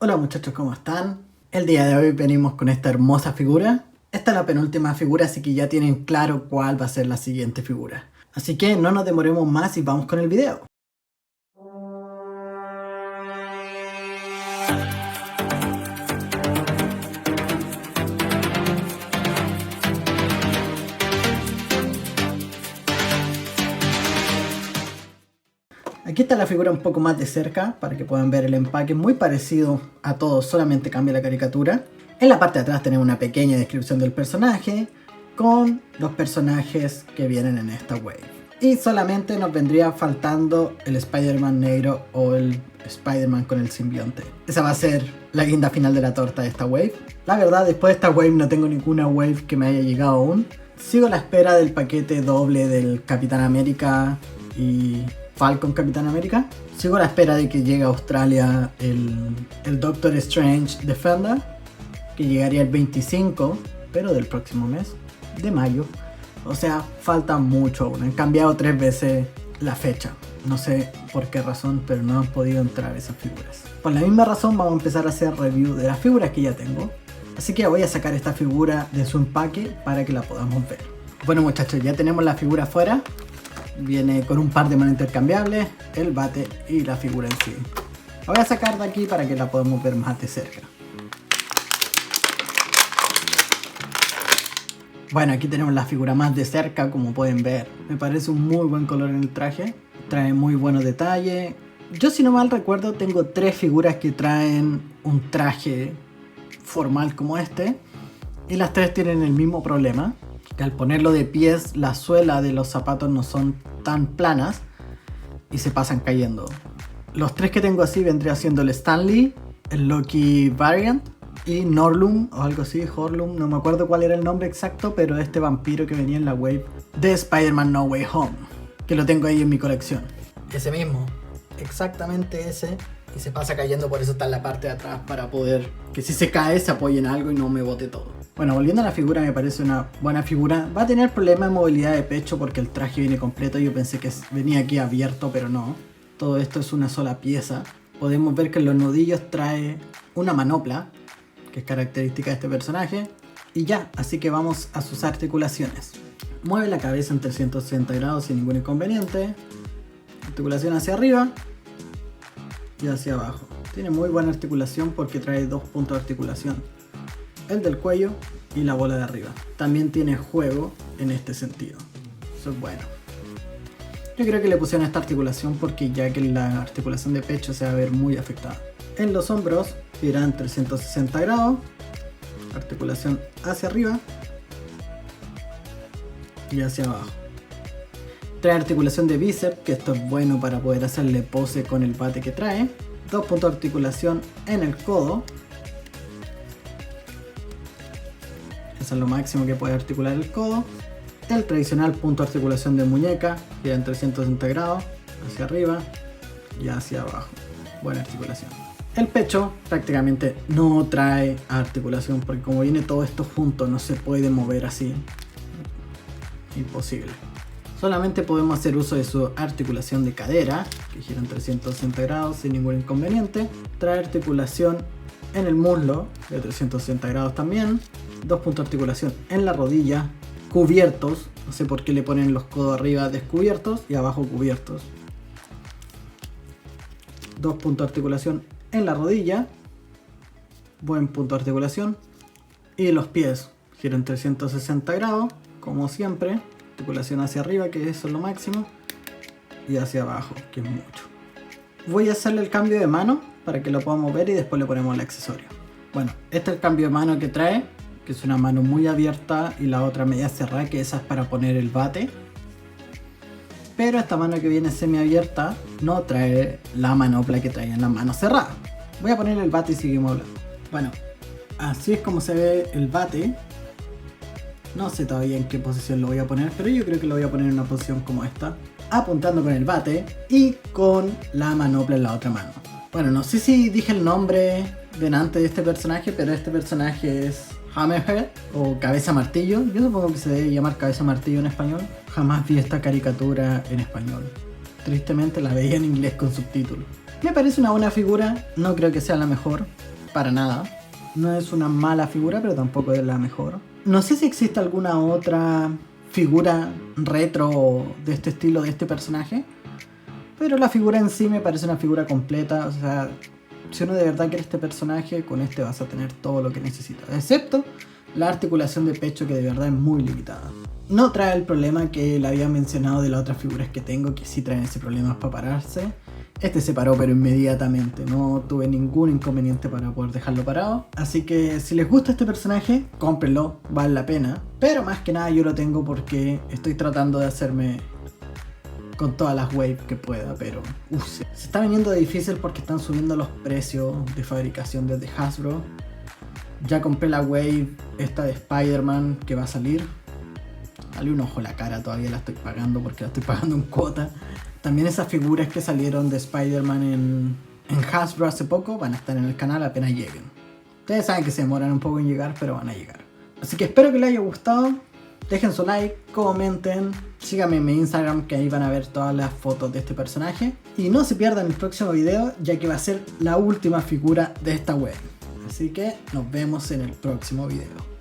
Hola muchachos, ¿cómo están? El día de hoy venimos con esta hermosa figura. Esta es la penúltima figura, así que ya tienen claro cuál va a ser la siguiente figura. Así que no nos demoremos más y vamos con el video. Aquí está la figura un poco más de cerca para que puedan ver el empaque, muy parecido a todos, solamente cambia la caricatura. En la parte de atrás tenemos una pequeña descripción del personaje con los personajes que vienen en esta wave. Y solamente nos vendría faltando el Spider-Man negro o el Spider-Man con el simbionte. Esa va a ser la guinda final de la torta de esta wave. La verdad, después de esta wave no tengo ninguna wave que me haya llegado aún. Sigo a la espera del paquete doble del Capitán América y Falcon Capitán América. Sigo a la espera de que llegue a Australia el Doctor Strange Defender, que llegaría el 25, pero del próximo mes, de mayo. O sea, falta mucho aún. Han cambiado 3 veces la fecha. No sé por qué razón, pero no han podido entrar esas figuras. Por la misma razón vamos a empezar a hacer review de las figuras que ya tengo. Así que voy a sacar esta figura de su empaque para que la podamos ver. Bueno muchachos, ya tenemos la figura afuera. Viene con un par de manos intercambiables, el bate y la figura en sí. La voy a sacar de aquí para que la podamos ver más de cerca. Bueno, aquí tenemos la figura más de cerca, como pueden ver. Me parece un muy buen color en el traje. Trae muy buenos detalles. Yo, si no mal recuerdo, tengo 3 figuras que traen un traje formal como este. Y las 3 tienen el mismo problema. Que al ponerlo de pies, la suela de los zapatos no son tan planas y se pasan cayendo. Los 3 que tengo así vendría siendo el Stanley, el Loki Variant y Norlum o algo así, Horlum, no me acuerdo cuál era el nombre exacto, pero este vampiro que venía en la wave de Spider-Man No Way Home, que lo tengo ahí en mi colección. Ese mismo, exactamente ese, y se pasa cayendo, por eso está en la parte de atrás, para poder que si se cae se apoye en algo y no me bote todo. Bueno, volviendo a la figura, me parece una buena figura. Va a tener problemas de movilidad de pecho porque el traje viene completo. Yo pensé que venía aquí abierto, pero no. Todo esto es una sola pieza. Podemos ver que en los nudillos trae una manopla, que es característica de este personaje. Y ya, así que vamos a sus articulaciones. Mueve la cabeza en 360 grados sin ningún inconveniente. Articulación hacia arriba y hacia abajo. Tiene muy buena articulación porque trae 2 puntos de articulación. El del cuello y la bola de arriba. También tiene juego en este sentido. Eso es bueno. Yo creo que le pusieron esta articulación porque ya que la articulación de pecho se va a ver muy afectada. En los hombros irán 360 grados. Articulación hacia arriba y hacia abajo. Trae articulación de bíceps, que esto es bueno para poder hacerle pose con el bate que trae. 2 puntos de articulación en el codo. Eso es lo máximo que puede articular el codo. El tradicional punto de articulación de muñeca, que en 360 grados, hacia arriba y hacia abajo. Buena articulación. El pecho prácticamente no trae articulación, porque como viene todo esto junto, no se puede mover así. Imposible. Solamente podemos hacer uso de su articulación de cadera, que gira en 360 grados sin ningún inconveniente. Trae articulación en el muslo, de 360 grados también. 2 puntos de articulación en la rodilla, cubiertos. No sé por qué le ponen los codos arriba descubiertos y abajo cubiertos. 2 puntos de articulación en la rodilla. Buen punto de articulación. Y los pies giran 360 grados, como siempre. Articulación hacia arriba, que eso es lo máximo. Y hacia abajo, que es mucho. Voy a hacerle el cambio de mano para que lo podamos ver y después le ponemos el accesorio. Bueno, este es el cambio de mano que trae, que es una mano muy abierta y la otra media cerrada, que esa es para poner el bate. Pero esta mano que viene semiabierta no trae la manopla que trae en la mano cerrada. Voy a poner el bate y seguimos hablando. Bueno, así es como se ve el bate. No sé todavía en qué posición lo voy a poner, pero yo creo que lo voy a poner en una posición como esta, apuntando con el bate y con la manopla en la otra mano. Bueno, no sé si dije el nombre delante de este personaje, pero este personaje es Hammerhead o Cabeza Martillo. Yo supongo que se debe llamar Cabeza Martillo en español. Jamás vi esta caricatura en español. Tristemente la veía en inglés con subtítulos. Me parece una buena figura, no creo que sea la mejor, para nada. No es una mala figura, pero tampoco es la mejor. No sé si existe alguna otra figura retro de este estilo, de este personaje, pero la figura en sí me parece una figura completa. O sea, si uno de verdad quiere este personaje, con este vas a tener todo lo que necesitas, excepto la articulación de pecho, que de verdad es muy limitada. No trae el problema que le había mencionado de las otras figuras que tengo, que sí traen ese problema para pararse. Este se paró pero inmediatamente, no tuve ningún inconveniente para poder dejarlo parado. Así que si les gusta este personaje, cómprenlo, vale la pena. Pero más que nada yo lo tengo porque estoy tratando de hacerme con todas las waves que pueda, pero se está viniendo difícil porque están subiendo los precios de fabricación desde Hasbro. Ya compré la wave esta de Spider-Man que va a salir. Dale un ojo a la cara, todavía la estoy pagando porque la estoy pagando en cuota. También esas figuras que salieron de Spider-Man en Hasbro hace poco van a estar en el canal apenas lleguen. Ustedes saben que se demoran un poco en llegar, pero van a llegar. Así que espero que les haya gustado. Dejen su like, comenten, síganme en mi Instagram, que ahí van a ver todas las fotos de este personaje. Y no se pierdan el próximo video, ya que va a ser la última figura de esta web. Así que nos vemos en el próximo video.